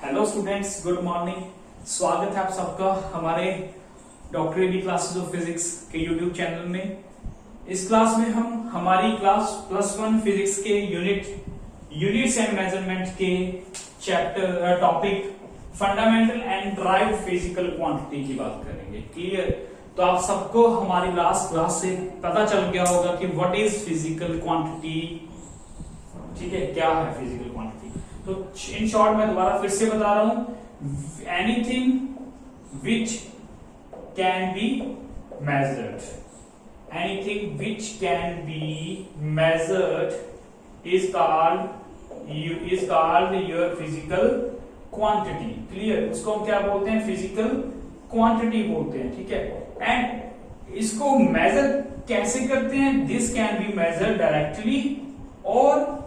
Hello students, good morning. स्वागत है आप सबका हमारे doctor AB classes of physics के यूट्यूब चैनल में। इस क्लास में हम हमारी क्लास +1 फिजिक्स के यूनिट्स एंड मेजरमेंट के chapter topic fundamental and derived physical quantity की बात करेंगे। क्लियर? तो आप सबको हमारी लास्ट क्लास से पता चल गया होगा कि व्हाट इज फिजिकल क्वांटिटी। ठीक है, क्या है फिजिकल क्वांटिटी। तो इन शॉर्ट मैं दोबारा फिर से बता रहा हूं, anything which can be measured, anything which can be measured is called your physical quantity. Clear? उसको हम क्या बोलते हैं? फिजिकल क्वांटिटी बोलते हैं। ठीक है, एंड इसको मेजर कैसे करते हैं? This can be measured directly और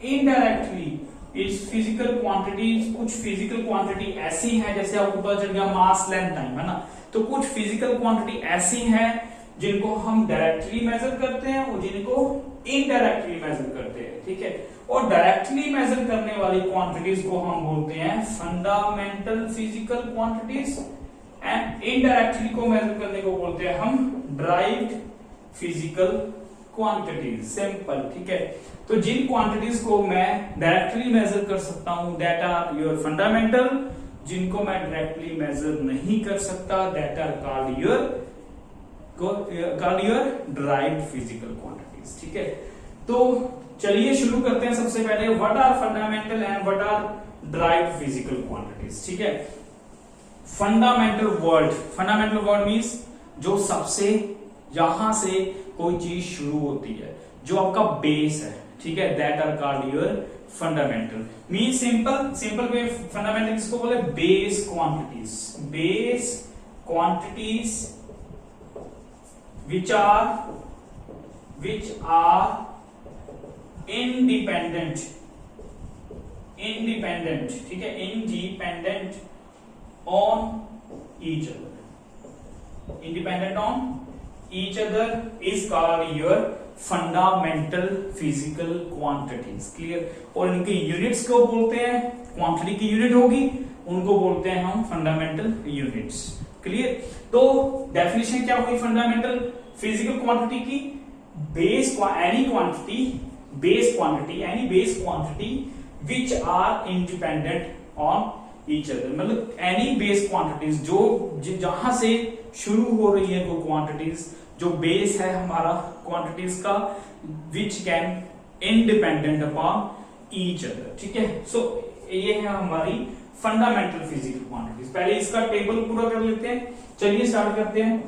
इनडायरेक्टली। इस फिजिकल क्वांटिटीज, कुछ फिजिकल क्वांटिटी ऐसी हैं, जैसे आपको पता चल गया मास लेंथ टाइम, है ना। तो कुछ फिजिकल क्वांटिटी ऐसी हैं जिनको हम डायरेक्टली मेजर करते हैं और जिनको इनडायरेक्टली मेजर करते हैं। ठीक है, और डायरेक्टली मेजर करने वाली क्वांटिटीज को हम बोलते हैं fundamental physical quantities, and indirectly को मेजर करने को बोलते हैं हम ड्राइव्ड फिजिकल क्वांटिटीज। सिंपल। ठीक है, तो जिन क्वांटिटीज को मैं डायरेक्टली मेजर कर सकता हूं दैट आर योर फंडामेंटल, जिनको मैं डायरेक्टली मेजर नहीं कर सकता that are called your derived physical quantities. ठीक है, तो चलिए शुरू करते हैं। सबसे पहले what are fundamental and what are derived physical quantities. ठीक है, फंडामेंटल वर्ड मींस जो सबसे, यहां से कोई चीज शुरू होती है, जो आपका बेस है। ठीक है, that are called your fundamental. Mean simple way fundamental किसको बोले? Base quantities which are independent. ठीक है, independent on each other is called your fundamental physical quantities. Clear? और इनके यूनिट्स को बोलते हैं, क्वांटिटी की यूनिट होगी उनको बोलते हैं हम फंडामेंटल यूनिट्स। क्लियर? तो डेफिनेशन क्या हुई फंडामेंटल फिजिकल क्वांटिटी की? Any base quantity which are independent on each other. मतलब एनी बेस क्वांटिटीज जो जहां से शुरू हो रही है वो क्वांटिटीज, जो बेस है हमारा क्वांटिटीज का, which can independent upon each other. ठीक है, सो ये है हमारी फंडामेंटल फिजिकल क्वांटिटीज। पहले इसका टेबल पूरा कर लेते हैं। चलिए स्टार्ट करते हैं।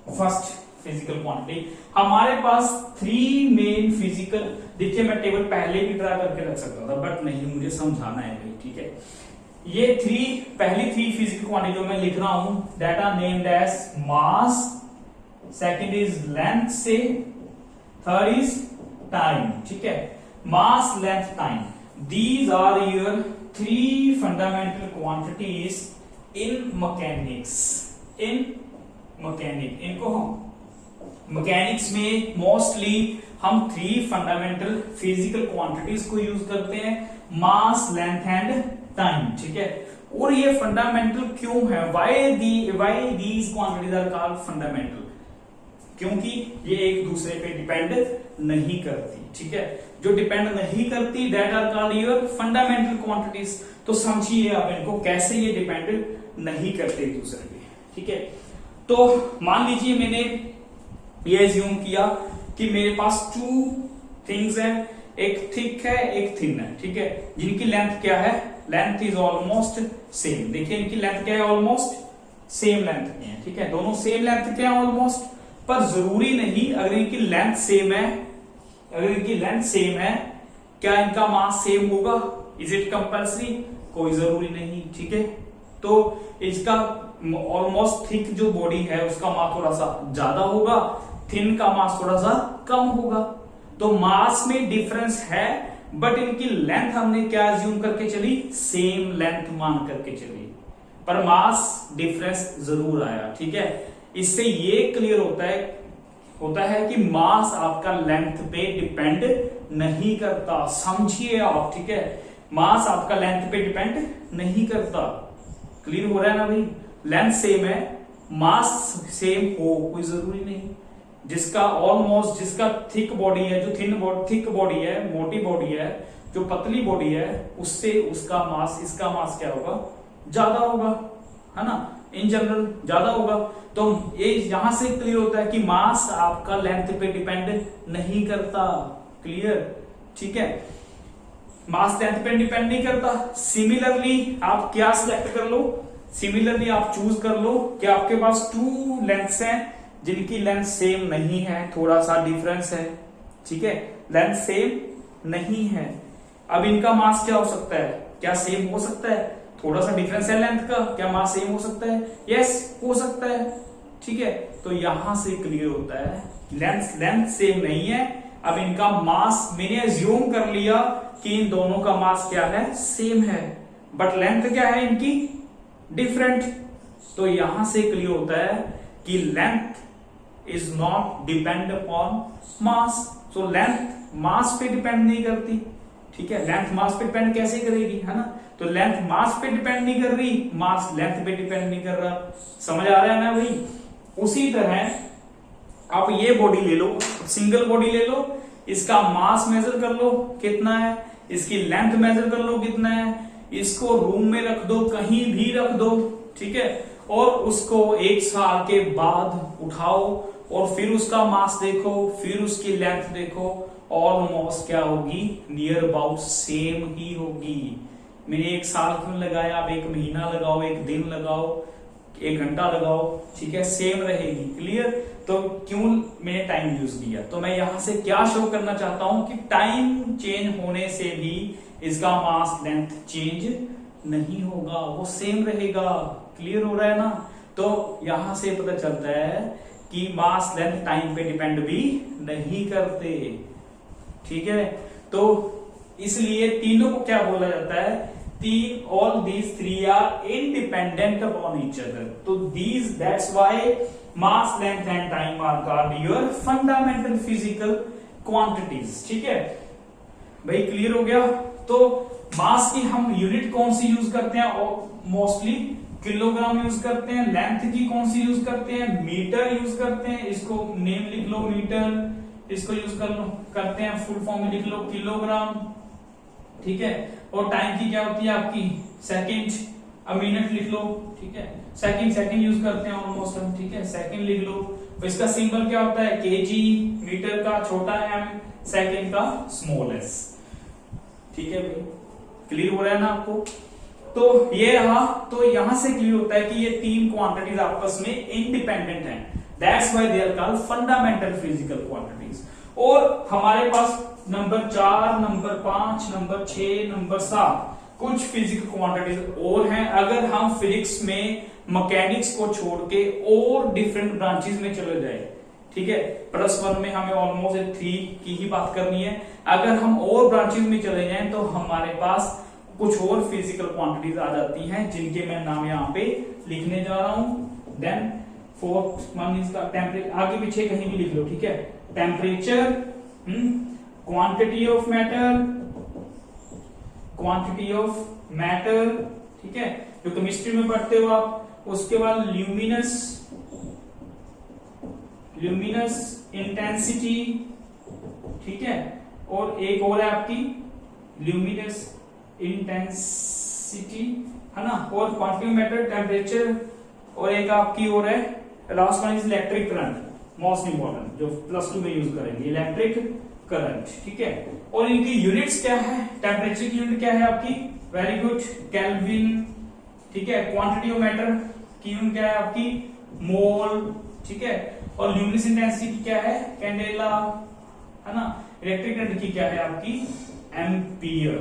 फर्स्ट फिजिकल क्वांटिटी हमारे पास 3 मेन फिजिकल। देखिए, मैं टेबल पहले भी ट्राई करके रख सकता था बट नहीं, मुझे समझाना है भाई। ठीक है, ये पहली 3 फिजिकल क्वांटिटी जो मैं लिख रहा हूं that are named as mass, second is length से, थर्ड इज टाइम। ठीक है, mass, length, time, these are your 3 fundamental quantities in mechanics. इनको हम मैकेनिक्स में मोस्टली हम 3 फंडामेंटल फिजिकल क्वांटिटीज को यूज करते हैं, मास, लेंथ एंड टाइम। ठीक है, और ये फंडामेंटल क्यों है? Why these quantities are called fundamental? क्योंकि ये एक दूसरे पे डिपेंड नहीं करती। ठीक है, जो डिपेंड नहीं करती that are called your fundamental quantities. तो समझिए आप इनको कैसे ये डिपेंड नहीं करते एक दूसरे पे। ठीक है, तो मान लीजिए मैंने ये एज्यूम किया कि मेरे पास 2 थिंग्स है, एक थिक है एक थिन है। ठीक है, जिनकी लेंथ क्या है? Length is almost same. देखिए, इनकी लेंथ क्या है? ऑलमोस्ट सेम लेंथ की है। ठीक है, दोनों सेम लेंथ के हैं ऑलमोस्ट, पर जरूरी नहीं अगर इनकी लेंथ सेम है, क्या इनका मास सेम होगा? Is it compulsory? कोई जरूरी नहीं। ठीक है, तो इसका ऑलमोस्ट थिक जो बॉडी है उसका मास थोड़ा सा ज्यादा होगा, थिन का मास थोड़ा सा कम होगा। तो मास में डिफरेंस है बट इनकी लेंथ हमने क्या एज्यूम करके चली? सेम लेंथ मान करके चली, पर मास डिफरेंस जरूर आया। ठीक है, इससे ये क्लियर होता है कि मास आपका लेंथ पे डिपेंड नहीं करता। समझिए आप। ठीक है, मास आपका लेंथ पे डिपेंड नहीं करता। क्लियर हो रहा है ना भाई? लेंथ सेम है, मास सेम हो कोई जरूरी नहीं। जिसका ऑलमोस्ट, जिसका थिक बॉडी है, जो थिक बॉडी है, मोटी बॉडी है, जो पतली बॉडी है, उससे उसका मास, इसका मास क्या होगा? ज्यादा होगा, है ना? इन जनरल ज्यादा होगा। तो ये यहां से क्लियर होता है कि मास आपका लेंथ पे डिपेंड नहीं करता। क्लियर? ठीक है, मास लेंथ पे डिपेंड नहीं करता। सिमिलरली आप क्या सिलेक्ट कर लो, सिमिलरली आप चूज कर लो कि आपके पास टू लेंथ्स हैं जिनकी लेंथ सेम नहीं है, थोड़ा सा डिफरेंस है। ठीक है, लेंथ सेम नहीं है। अब इनका मास क्या हो सकता है? क्या सेम हो सकता है? थोड़ा सा डिफरेंस है लेंथ का, क्या मास सेम हो सकता है? यस, हो सकता है। ठीक है, तो यहां से क्लियर होता है लेंथ सेम नहीं है। अब इनका मास मैंने अज्यूम कर लिया कि इन दोनों का मास क्या है? सेम है, बट लेंथ क्या है इनकी? डिफरेंट। तो यहां से क्लियर होता है कि length is not depend upon mass. So length mass पे डिपेंड नहीं करती। ठीक है, लेंथ मास पे डिपेंड कैसे करेगी, है ना? तो लेंथ मास पे डिपेंड नहीं कर रही, मास लेंथ पे डिपेंड नहीं कर रहा। समझ आ रहा है ना भाई? उसी तरह आप ये बॉडी ले लो, सिंगल बॉडी ले लो, इसका मास मेजर कर लो कितना है, इसकी लेंथ मेजर कर लो कितना है, इसको रूम में रख दो, कहीं भी रख दो। ठीक है, और उसको 1 साल के बाद उठाओ और फिर उसका मास देखो, फिर उसकी लेंथ देखो, ऑलमोस्ट क्या होगी? नियर अबाउट सेम ही होगी। मैंने 1 साल क्यों लगाया? आप 1 महीना लगाओ, 1 दिन लगाओ, 1 घंटा लगाओ, ठीक है, सेम रहेगी। क्लियर? तो क्यों मैंने टाइम यूज किया? तो मैं यहां से क्या शो करना चाहता हूं कि टाइम चेंज होने से भी इसका मास लेंथ चेंज नहीं होगा, वो सेम रहेगा। क्लियर हो रहा है ना? तो यहां से पता चलता है कि मास लेंथ टाइम पे डिपेंड भी नहीं करते। ठीक है, तो इसलिए तीनों को क्या बोला जाता है? all these three are independent upon each other. तो that's why mass, length and time are called your fundamental physical quantities. ठीक है भाई, क्लियर हो गया? तो मास की हम यूनिट कौन सी यूज करते हैं? मोस्टली किलोग्राम यूज करते हैं। लेंथ की कौन सी यूज करते हैं? मीटर यूज करते हैं। इसको नेम लिख लो मीटर, इसको यूज करते हैं, फुल फॉर्म में लिख लो किलोग्राम। ठीक है, और टाइम की क्या होती है आपकी? सेकंड। अब मिनट लिख लो, ठीक है, सेकंड यूज करते हैं ऑलमोस्ट हम। ठीक है, सेकंड लिख लो। तो इसका सिंबल क्या होता है? केजी, मीटर का छोटा m, सेकंड का स्मॉल s। ठीक है भाई, क्लियर हो रहा है ना आपको? तो ये रहा। तो यहां से क्लियर होता है कि ये तीन क्वांटिटीज आपस में इंडिपेंडेंट हैं। That's why they are called fundamental physical quantities. और हमारे पास नंबर 4, नंबर 5, नंबर 6, नंबर 7 कुछ फिजिकल क्वांटिटीज और हैं। अगर हम फिजिक्स में मैकेनिक्स को छोड़ के और डिफरेंट ब्रांचेस में चले जाए, ठीक है, +1 में हमें ऑलमोस्ट 3 की ही बात करनी है। अगर हम और ब्रांचेस में चले जाएं तो हमारे पास कुछ और फिजिकल क्वांटिटीज आ जाती हैं, जिनके मैं नाम यहाँ पे लिखने जा रहा हूं। देन 4th वन इसका टेम्परेचर, आगे पीछे कहीं भी लिख लो, ठीक है। टेम्परेचर, क्वांटिटी ऑफ मैटर, ठीक है, जो केमिस्ट्री में पढ़ते हो आप। उसके बाद ल्यूमिनस इंटेंसिटी, ठीक है, और एक और है आपकी ल्यूमिनस इंटेंसिटी, है ना, और क्वांटिटी ऑफ मैटर, टेम्परेचर, और एक आपकी और है last one is electric current, most important, जो +2 में यूज करेंगे, इलेक्ट्रिक करंट। ठीक है, और इनकी यूनिट्स क्या है? टेम्परेचर की यूनिट क्या है आपकी? Very good, kelvin. ठीक है, क्वांटिटी ऑफ मैटर की यूनिट क्या है आपकी? मोल। ठीक है, और ल्यूमिनस इंटेंसिटी क्या है? कैंडेला, है ना। इलेक्ट्रिक करंट की क्या है आपकी? एम्पियर।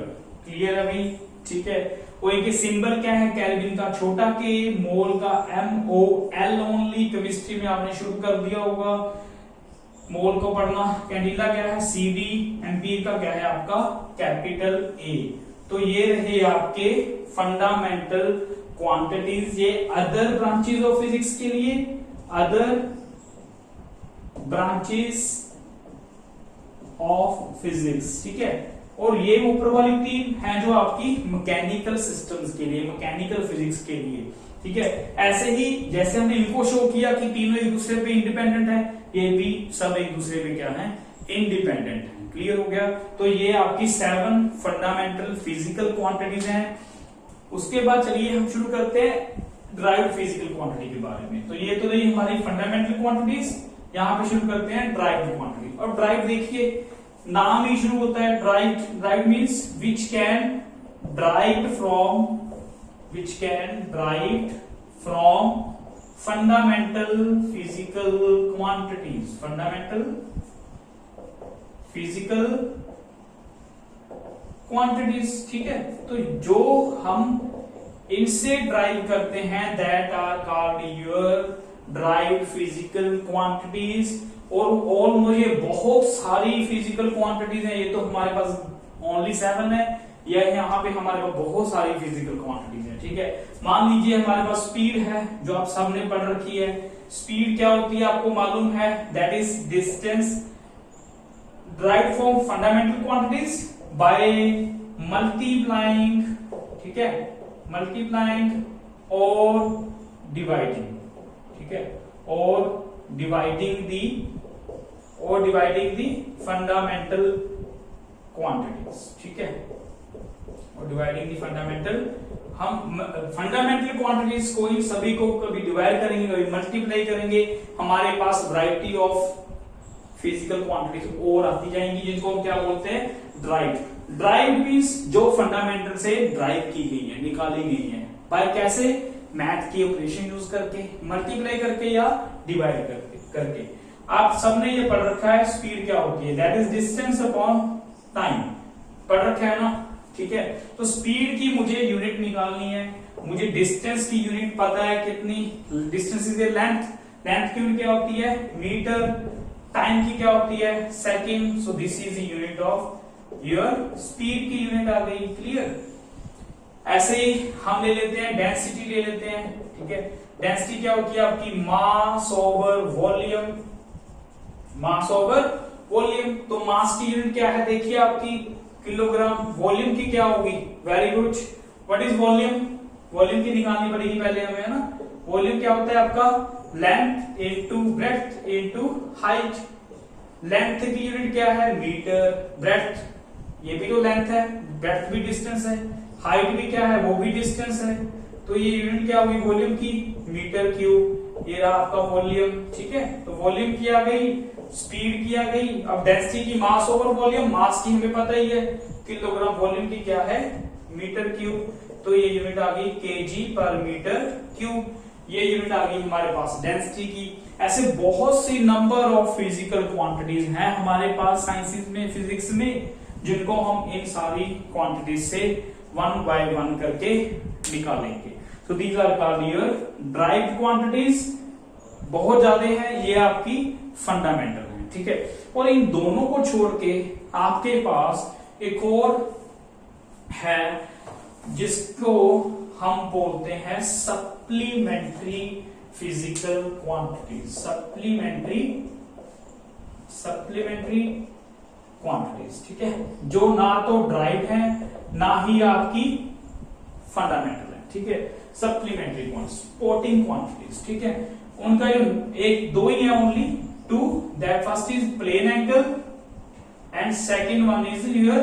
क्लियर है भाई? ठीक है, और इनके सिंबल क्या है? केल्विन का छोटा के, मोल का MOL ओनली, केमिस्ट्री में आपने शुरू कर दिया होगा मोल को पढ़ना। कैंडिला क्या है? CD। एम्पियर का क्या है आपका? Capital A। तो ये रहे आपके फंडामेंटल क्वांटिटीज। ये अदर ब्रांचेस ऑफ फिजिक्स के लिए, अदर ब्रांचेस ऑफ फिजिक्स, ठीक है, और ये ऊपर वाली 3 हैं जो आपकी मैकेनिकल सिस्टम्स के लिए, मैकेनिकल फिजिक्स के लिए, ठीक है। ऐसे ही जैसे हमने इनको शो किया कि तीनों एक दूसरे पे इंडिपेंडेंट है, ये भी सब एक दूसरे पे क्या है, इंडिपेंडेंट है। क्लियर हो गया। तो ये आपकी 7 फंडामेंटल फिजिकल क्वांटिटीज हैं। उसके बाद चलिए हम शुरू करते हैं ड्राइव्ड फिजिकल क्वांटिटी के बारे में। तो ये तो रही हमारी फंडामेंटल क्वांटिटीज, यहां पे शुरू करते हैं ड्राइव्ड क्वांटिटी। और ड्राइव देखिए नाम ही शुरू होता है derived. Derived means which can derived from fundamental physical quantities, fundamental physical quantities, ठीक है। तो जो हम इनसे ड्राइव करते हैं that are called your derived physical quantities. और ऑलमोस्ट ये बहुत सारी फिजिकल क्वांटिटीज हैं, ये तो हमारे पास ओनली 7 है, या यहाँ पे हमारे पास बहुत सारी फिजिकल क्वांटिटीज हैं, ठीक है। मान लीजिए हमारे पास स्पीड है जो आप सबने पढ़ रखी है। स्पीड क्या होती है आपको मालूम है, that is distance derived from fundamental quantities by multiplying, ठीक है, मल्टीप्लाइंग और डिवाइडिंग, ठीक है, और डिवाइडिंग दी फंडामेंटल क्वांटिटीज, ठीक है, और डिवाइडिंग दी फंडामेंटल। हम फंडामेंटल क्वांटिटीज को ही सभी को कभी डिवाइड करेंगे, कभी मल्टीप्लाई करेंगे, हमारे पास वैरायटी ऑफ फिजिकल क्वांटिटीज और आती जाएंगी, जिनको हम क्या बोलते हैं, ड्राइव्ड। ड्राइव्ड मींस जो फंडामेंटल से ड्राइव की गई है, निकाली गई है, बाय कैसे, मैथ की ऑपरेशन यूज करके, मल्टीप्लाई करके या डिवाइड करके। आप सबने ये पढ़ रखा है स्पीड क्या होती है, that is distance upon time, पढ़ रखा है ना, ठीक है। तो स्पीड की मुझे यूनिट निकालनी है, मुझे डिस्टेंस की यूनिट पता है कितनी, डिस्टेंस इज लेंथ, लेंथ की यूनिट क्या होती है, मीटर, टाइम की क्या होती है, second. So this is the unit of your speed की यूनिट आ गई। क्लियर। ऐसे ही हम ले लेते हैं डेंसिटी, ले लेते हैं, ठीक है। डेंसिटी क्या होती है आपकी, मास ओवर वॉल्यूम, मास ओवर वॉल्यूम। तो मास की यूनिट क्या है, देखिए आपकी किलोग्राम। वॉल्यूम की क्या होगी, very good, what is volume, volume की निकालनी पड़ेगी पहले हमें, है ना। वॉल्यूम क्या होता है आपका, length into breadth into height. Length की यूनिट क्या है, मीटर, ब्रेड्थ ये भी तो लेंथ है, ब्रेड्थ भी डिस्टेंस है, हाइट भी क्या है, वो भी डिस्टेंस है। तो ये यूनिट क्या होगी वॉल्यूम की, मीटर क्यूब। ये रहा आपका वॉल्यूम, ठीक है। तो वॉल्यूम की आ गई, स्पीड की आ गई। अब डेंसिटी की मास ओवर वॉल्यूम, मास की हमें पता ही है किलोग्राम, वॉल्यूम की क्या है, मीटर क्यूब। तो ये यूनिट आ गई केजी पर मीटर क्यूब, ये यूनिट आ गई हमारे पास डेंसिटी की। ऐसे बहुत सी नंबर ऑफ फिजिकल क्वांटिटीज हैं हमारे पास साइंसेस में, फिजिक्स में, जिनको हम इन सारी क्वांटिटीज से 1 by 1 करके निकालेंगे। So these are called your derived quantities। बहुत ज्यादा है, ये आपकी फंडामेंटल है, ठीक है। और इन दोनों को छोड़ के आपके पास एक और है जिसको हम बोलते हैं supplementary physical quantities, supplementary quantities, ठीक है, जो ना तो ड्राइव है ना ही आपकी फंडामेंटल है, ठीक है। सप्लीमेंट्री क्वांटिटीज, सपोर्टिंग क्वांटिटीज, ठीक है। उनका एक दो ही है, only 2, that first is plane angle and second one is your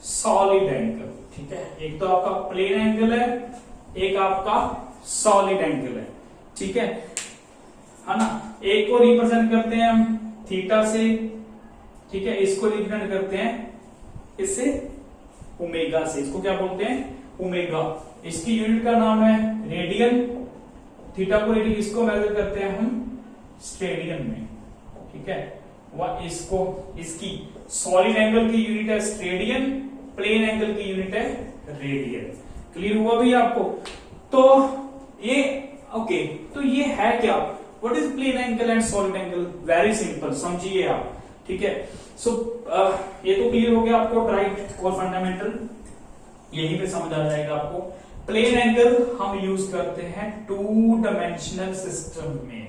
solid angle, ठीक है। एक तो आपका प्लेन एंगल है, एक आपका सॉलिड एंगल है, ठीक है ना। एक को रिप्रेजेंट करते हैं हम थीटा से, ठीक है, इसको रिप्रेजेंट करते हैं इससे ओमेगा से, इसको क्या बोलते हैं, ओमेगा। इसकी यूनिट का नाम है रेडियन, थीटा को रेडियन, इसको मेजर करते हैं हम स्टेडियन में, ठीक है। वह इसको, इसकी सॉलिड एंगल की यूनिट है स्टेडियन, प्लेन एंगल की यूनिट है रेडियन। क्लियर हुआ भी आपको। तो ये ओके, तो ये है क्या, what is plane angle and solid angle, very simple, समझिए आप, ठीक है। सो ये तो क्लियर हो गया आपको, ड्राइव्ड और फंडामेंटल, यहीं पे समझ आ जाएगा आपको। प्लेन एंगल हम यूज करते हैं 2 डायमेंशनल सिस्टम में,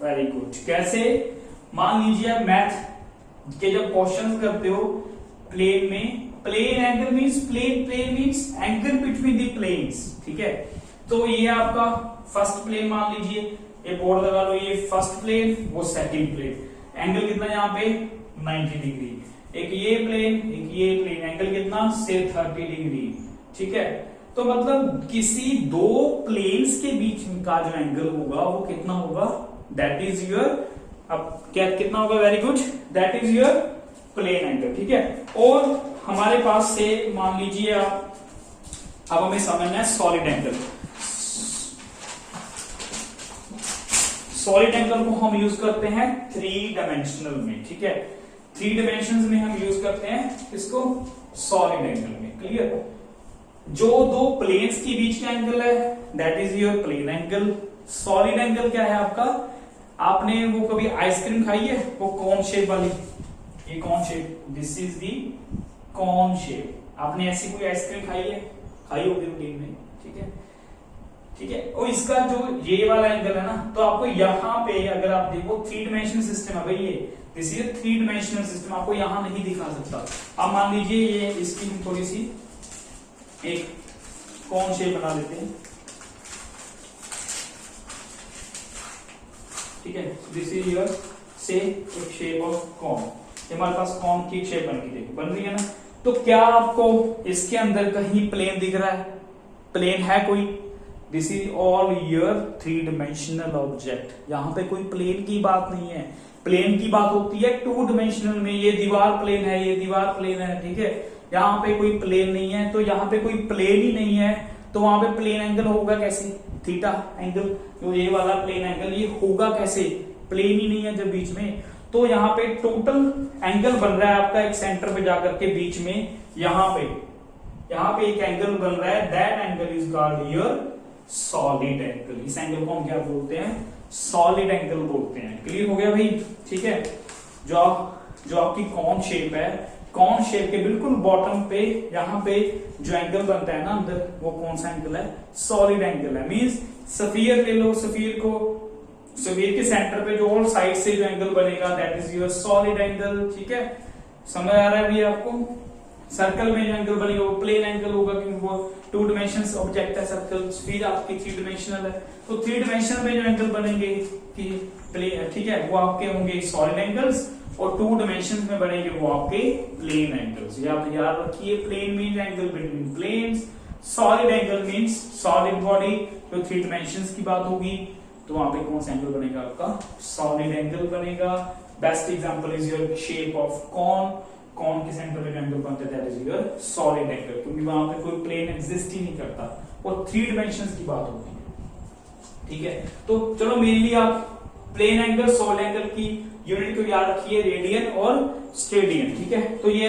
वेरी गुड। कैसे, मान लीजिए मैथ के जब क्वेश्चंस करते हो प्लेन में, plane angle means plane means angle between the planes, ठीक है। तो ये आपका फर्स्ट प्लेन मान लीजिए, ये बोर्ड लगा लो, ये फर्स्ट प्लेन, वो सेकंड प्लेन, एंगल कितना यहाँ पे 90 डिग्री, एक ये प्लेन, एंगल कितना से 30 डिग्री, ठीक है। तो मतलब किसी दो प्लेन्स के बीच का जो एंगल होगा वो कितना होगा, दैट इज योर, अब क्या कितना होगा, very good, that is your plane angle, ठीक है। और हमारे पास से मान लीजिए आप, अब हमें समझना है सॉलिड एंगल। सॉलिड एंगल को हम यूज करते हैं 3 डायमेंशनल में, ठीक है। 3 डायमेंशंस में हम यूज करते हैं इसको सॉलिड एंगल में, क्लियर। जो दो प्लेन्स के बीच का एंगल है that is your plane angle. Solid angle क्या है आपका, आपने वो कभी आइसक्रीम खाई है, वो कॉन शेप वाली, ये cone shape, this is the cone shape. आपने ऐसी कोई आइसक्रीम खाई है, खाई होगी रूटीन में, ठीक है, ठीक है। और इसका जो ये वाला एंगल है ना, तो आपको यहाँ पे अगर आप देखो 3 डायमेंशनल सिस्टम है भाई, ये दिस इज 3 डायमेंशनल सिस्टम, आपको यहाँ नहीं दिखा सकता। अब मान लीजिए ये इसकी थोड़ी सी एक कॉन शेप बना देते हैं, ठीक है। दिस इज योर से एक शेप ऑफ कॉन, हमारे पास कॉन की शेप बन गई, देखो बन रही है ना। तो क्या आपको इसके अंदर कहीं प्लेन दिख रहा है, प्लेन है कोई, this is all your 3 dimensional object. यहां पे कोई प्लेन की बात नहीं है, प्लेन की बात होती है 2 डायमेंशनल में, ये दीवार प्लेन है, ये दीवार प्लेन है, ठीक है। यहाँ पे कोई प्लेन नहीं है, तो यहाँ पे कोई प्लेन ही नहीं है, तो वहां पे प्लेन एंगल होगा कैसे, थीटा एंगल, जो ये वाला प्लेन एंगल ये होगा कैसे, प्लेन ही नहीं है जब बीच में। तो यहाँ पे टोटल एंगल बन रहा है आपका एक सेंटर पे जाकर के बीच में, यहाँ पे एक एंगल बन रहा है, that angle is called your solid angle. इस एंगल को हम क्या बोलते हैं, सॉलिड एंगल बोलते हैं। क्लियर हो गया भाई, ठीक है। जो आपकी कॉन शेप है, कॉन शेप के बिल्कुल बॉटम पे यहाँ पे जो एंगल बनता है ना अंदर, वो कौन सा एंगल है, सॉलिड एंगल है। मींस स्फीयर ले लो, स्फीयर के सेंटर पे जो ऑल साइड से जो एंगल बनेगा that is your solid angle, ठीक है। समझ आ रहा है भैया आपको। सर्कल में जो एंगल बनेगा वो प्लेन एंगल होगा, क्योंकि वो 2 डायमेंशंस ऑब्जेक्ट है सर्कल, स्फीयर आपकी 3 डायमेंशनल है। तो 3 डायमेंशन में जो एंगल बनेंगे कि प्लेन, ठीक है, वो आपके होंगे सॉलिड एंगल्स, और 2 डायमेंशन में बनेंगे वो आपके प्लेन एंगल्स। ये आप याद रखिए, plane means angle between planes, solid angle means solid body, जो 3 डायमेंशंस की बात होगी, तो वहां पे कौन सा एंगल बनेगा आपका, सॉलिड एंगल बनेगा। Best example is your shape of cone, cone के सेंटर में जो एंगल बनता है that is your solid angle, क्योंकि वहां पे कोई प्लेन एग्जिस्ट ही नहीं करता, और 3 डायमेंशंस की बात होती है, ठीक है। तो चलो मेनली आप प्लेन एंगल, सॉलिड एंगल की यूनिट को याद रखिए, रेडियन और स्टेडियन, ठीक है। तो ये